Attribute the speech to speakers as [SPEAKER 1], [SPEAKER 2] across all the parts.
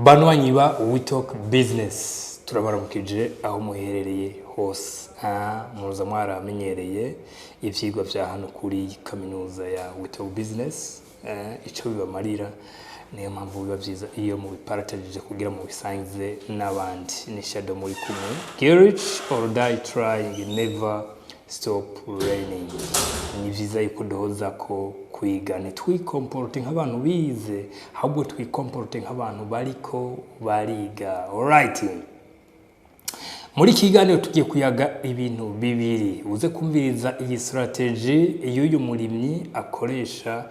[SPEAKER 1] Banwanyi ba We Talk Business turabaramukije aho muherereye hose muruza mwaramenyereye ivyigwa vya hano kuri kaminuza ya We Talk Business ico bibamarira niyo mpamvu biba vyiza iyo mu biparataje kugira mu bisangize n'abandi ni shadow muri kumwe get rich or die trying, never stop learning. Ni vyiza yuko dohoza ko kwiga ntitwikomporte nk'abantu bize ahubwo twikomporte nk'abantu bariko bariga. Alright, muri kiganiro tugiye kuyaga ibintu bibiri uze kumviriza iyi strategy y'uyu murimyi akoresha,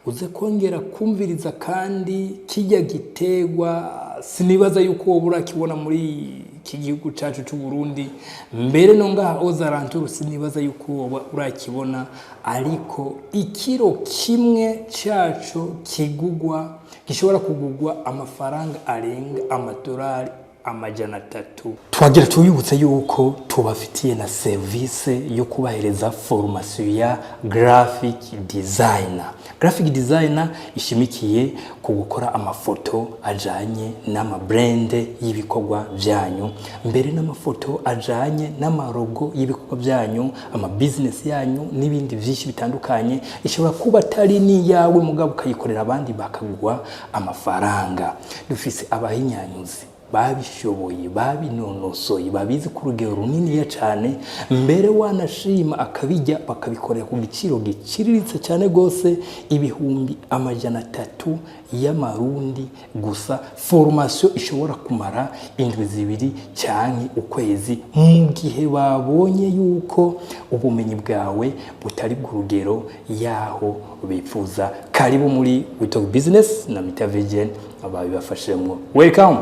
[SPEAKER 1] uze kongera kumviriza kandi kijya gitegwa sinibaza yuko wobura kibona muri iki gihugu cyacu cy'u Burundi, mbere no ngaha Ozaranturu sinibaza yuko woba urakibona, ariko ikiro kimwe cyacu kigugwa gishobora kugugwa amafaranga arenga amadolari amajana 3. Twagira tuyibutse yuko tubafitiye na service yo kubahereza formation ya graphic designer. Graphic designer ishimikiye ku gukora amafoto ajanye n'ama brand y'ibikorwa byanyu, mbere n'amafoto ajanye n'amarogo y'ibikorwa byanyu, ama business yanyu n'ibindi byinshi bitandukanye. Ishobora kuba atari ni yawe mugabo ukayikorera abandi bakagwa amafaranga. Dufise abahinyanyuzi babishoboye babinonosoye babizi ku rugero runini cyane, mbere wanashima akabijya bakabikorera ku giciro giciriritse cyane gose ibihumbi amajana 3 y'amarundi gusa. Formation ishobora kumara indwi zibiri cyane ukwezi mu gihe babonye yuko ubumenyi bwawe butari ku rugero yaho bifuza. Karibu muri We Talk Business na Mita Vision ababibafashemo. Welcome.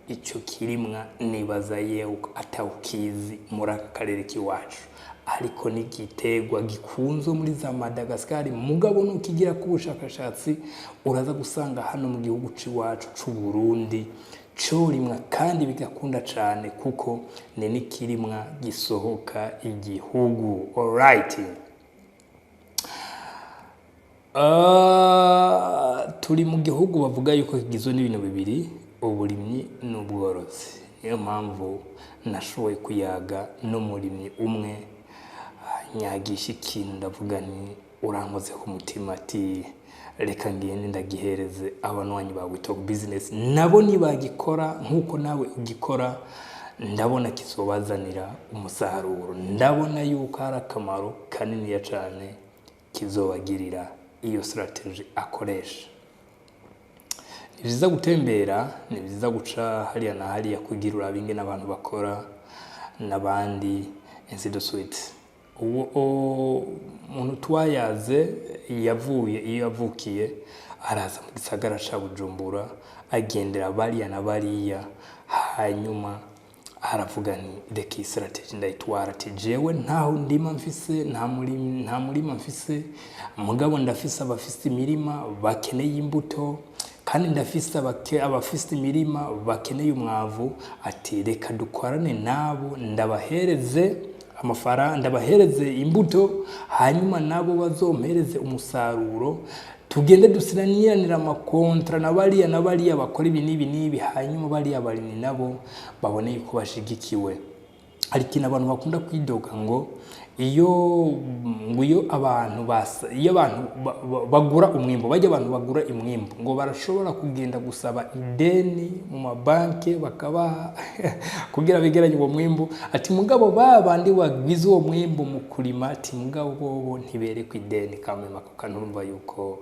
[SPEAKER 1] Ico kirimwa nibaza yewe atawukizi muri akarere kiwacu, ariko nigitegwa gikunzo muri za Madagascar, mugabo nukigira ku bushakashatsi uraza gusanga hano mu gihugu ciwacu c'u Burundi corimwa kandi bigakunda cyane kuko ni nikirimwa gisohoka igihugu. Alright, turi mu gihugu bavuga yuko kigizwe n'ibintu bibiri, uburimyi n'ubworozi. Niyo mpamvu nashoboye kuyaga n'umurimyi umwe nyagisha ikintu ndavuga ni urankoze ku mutima ati reka ngende ndagihereze abanwanyi ba We Talk Business, nabo nibagikora nkuko nawe ugikora ndabona kizobazanira umusaruro, ndabona yuko ari akamaro kanini cyane kizobagirira iyo strategy akoresha. Ni byiza gutembera, ni byiza guca hariya na hariya kugira urabinge n'abantu bakora n'abandi insido suite. Uwo muntu twayaze yavuye iyo yavukiye araza mu gisagara ca Bujumbura agendera bariya na bariya, hanyuma aravuga ni reka strategy ndayitwara ati jewe ntaho ndima mfise nta murima mfise, mugabo ndafise abafise imirima bakeneye imbuto kandi ndafise abafise imirima bakeneye umwavu. Ati reka dukorane nabo ndabahereze amafaranga, ndabahereze imbuto, hanyuma nabo bazompereze umusaruro, tugende dusiranyiranira amakontra na bariya bakora ibi nibi, hanyuma bariya barimyi nabo babone yuko bashigikiwe. Ariko n'abantu bakunda kwidoga ngo iyo abantu bagura umwimbo, bajya abantu bagura imwimbo ngo barashobora kugenda gusaba ideni mu mabanke bakaba kugira begeranye uwo mwimbo. Ati mugabo babandi wagwiza uwo mwimbo mu kurima, ati mugabo bobo ntibere ku ideni kamema kukanurumva yuko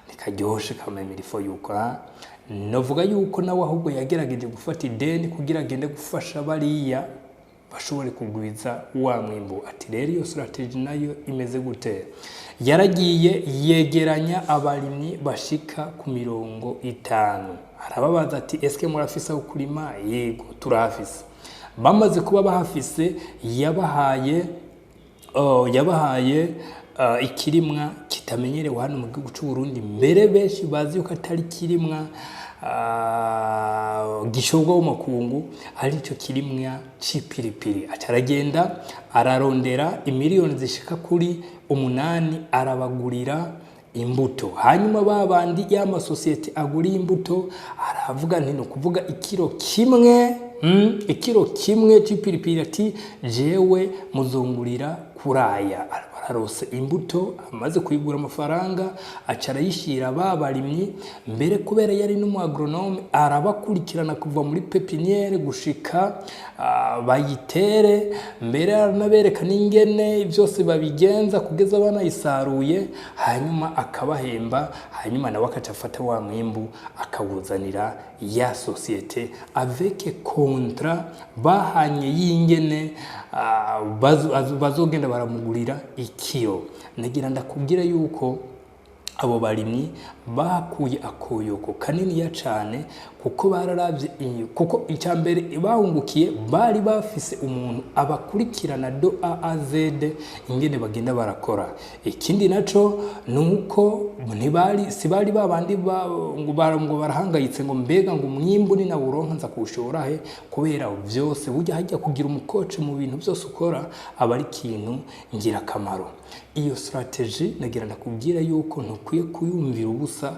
[SPEAKER 1] nikaryoshe kamema irifo yuko novuga yuko nawe ahubwo yagerageje gufata ideni kugira agende gufasha bariya bashobore kugwiza wa mwimbo. Ati rero iyo strategy nayo imeze gute? Yaragiye yegeranya abarimyi bashika ku 50. Arababaza ati eske murafisa ukurima? Yego turafise. Bamaze kuba bahafise yabahaye ikirimwa kitamenyerewe hano mu gihugu cy'u Burundi, mbere benshi bazi yuko atari kirimwa gishobwa mu makungu, ari cyo kirimwa c'ipiripiri. Acaragenda ararondera imiliyoni zishika kuri 8 arabagurira imbuto. Hanyuma babandi y'ama societe aguriye imbuto aravuga nti no kuvuga ikiro kimwe c'ipiripiri ati jewe muzongurira kuraya. Ararose imbuto amaze kuyigura amafaranga acara yishira babarimyi mbere kubera yari n'umu agronome arabakurikirana kuva muri pepiniere gushika bayitere mbere aranabereka n'ingene byose babigenza kugeza banayisaruye hanyuma akabahemba hanyuma nawe akacafata wa mwimbu akawuzanira ya societe avec contrat bahanye yingene bazogenda baramugurira ikiro. Nagira ndakubwira yuko abo barimyi bakuye akoyoko kanini ya cane kuko bararavye kuko icyambere bahungukiye bari bafise umuntu abakurikirana do A Z ingene bagenda barakora. Ikindi naco nuko sibari babandi ngo barahangayitse ngo mbega ngo umwimbu ni nawuronka nza kushora he kubera byose burya hajya kugira umukoce mu bintu byose ukora aba ari kintu ngira kamaro. Iyo strategy nagira ndakubwira yuko ntukwiye kuyumvira ubusa.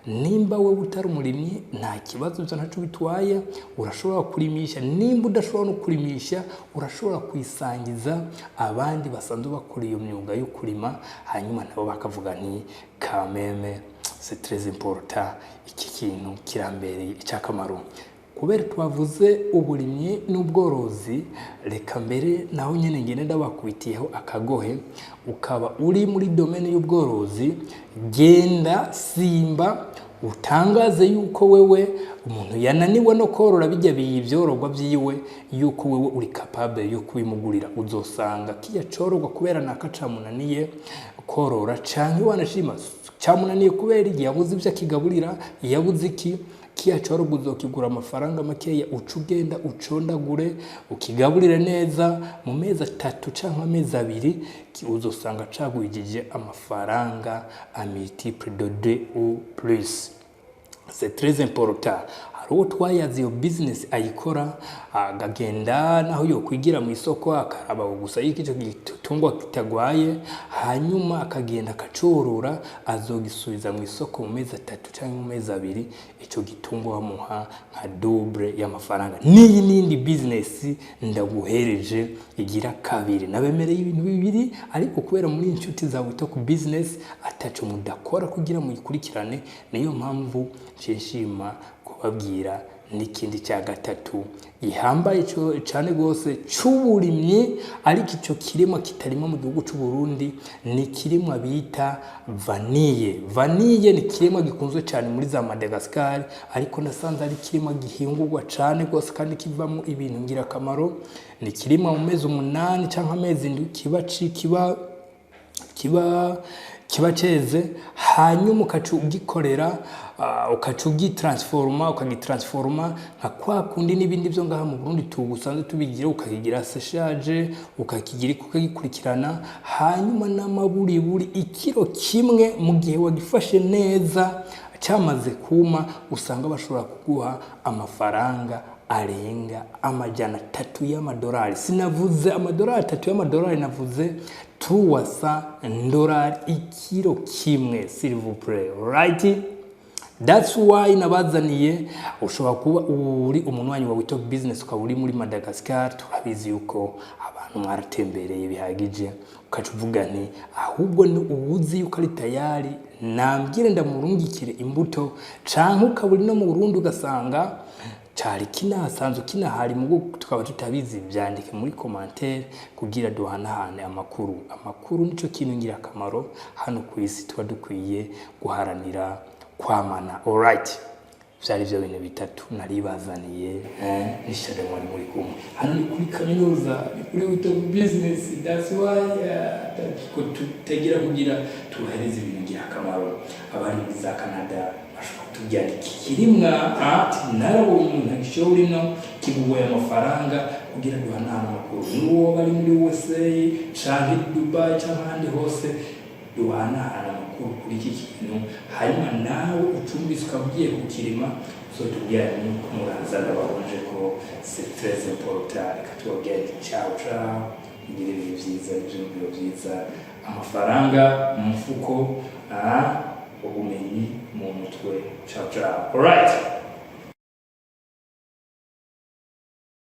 [SPEAKER 1] Nimba we utari umurimyi nta kibazo byo ntaco bitwaye, urashobora kurimisha. Nimba udashobora no kurimisha urashobora kwisangiza abandi basanzwe bakora iyo myuga yo kurima hanyuma nabo bakavuga nti kameme c'est très important, iki kintu kirambereye icyakamaro. Kubera twavuze uburimyi n'ubworozi reka mbere naho nyene ngene ndabakubitiyeho akagohe ukaba uri muri domaine y'ubworozi genda simba utangaze yuko wewe umuntu yananiwe no korora bijya biyivyorogwa byiwe yuko wewe uri capable yo kubimugurira. Uzosanga kiya corogwa kubera nakacamunaniye korora canke wanashima camunaniye kubera yabuze ivyo akigaburira yabuze iki kiachoro uzokigura amafaranga makeya ucugenda ucondagure ukigaburire neza mu mezi 3 canke amezi 2 uzosanga cagwijije amafaranga a multiple de 2 ou plus. C'est très important. Haro twayazi yo business ayikora agagenda naho yo kwigira mu isoko akaraba gusa ikico gitungwa kitagwaye hanyuma akagenda akacorora azogisubiza mu isoko mu mezi 3 canke mu mezi 2 ico gitungwa bamuha nka double y'amafaranga. Niyi nindi business ndaguhereje igira kabiri nabemereye ibintu bibiri ariko kubera muri inshuti zawe to ku business ataco mudakora kugira mu ikurikirane niyo mpamvu nshishima kubabwira n'ikindi cya gatatu ihambaye cyane gose c'uburimyi ariko ico kirimo kitarimo mu gihugu c'u Burundi ni kirimo bita vanille. Vanille ni kirimo gikunzwe cyane muri za Madagascar ariko nasanze ari kirimo gihingurwa cyane gose kandi kivamo ibintu ngira kamaro. Ni kirimo mu mezi 8 cyangwa amezi 7 kiba ceze hanyuma ukacugikorera ukagitransforma nka kwa kundi nibindi byo ngaha mu Burundi tugusanze tubigira ukakigira séchage ukakigira ukagikurikirana hanyuma n'amaburi ikiro kimwe mu gihe wagifashe neza cyamaze kuma usanga bashobora kuguha amafaranga arenga amajana 3 y'amadolari. Sinavuze amadolari 3 y'amadolari navuze $300 ikiro kimwe s'il vous plaît, right? That's why nabazaniye ushobora kuba uri umunwanyi wa Wito Business ukaba uri muri Madagascar turabizi yuko abantu mwaratembereye bihagije ukacuvuga nti ahubwo ni ubuzi yuko ari tayari nambwire ndamurungikire imbuto canke ukaburi no mu Burundi ugasanga cyari kinasanzwe kinahari mu tukaba tutabizi byandike muri commentaire kugira duhanahane amakuru nico kintu ngira kamaro hano ku isi twa dukwiye guharanira kwamana. Alright, byari byo bintu bitatu naribazaniye nishade muri kumwe hano ni kuri kaminuza kuri Wito Business. That's why ko tutegera kugira tuhereze ibintu ngira kamaro abari za Canada tujyana kirimwa ati narabo umuntu agishobora no kibugoye amafaranga kugira duhanana amakuru n'uwo bari muri USA canke Dubai canke handi hose duhanana amakuru kuri iki kintu hanyuma nawe ucumbise ukagiye kukirima uzotubwira ni kumuraza n'ababonje ko c'est très important. Katubwira ciao ngire ibintu byiza amafaranga mu mufuko ciao ciao. Alright.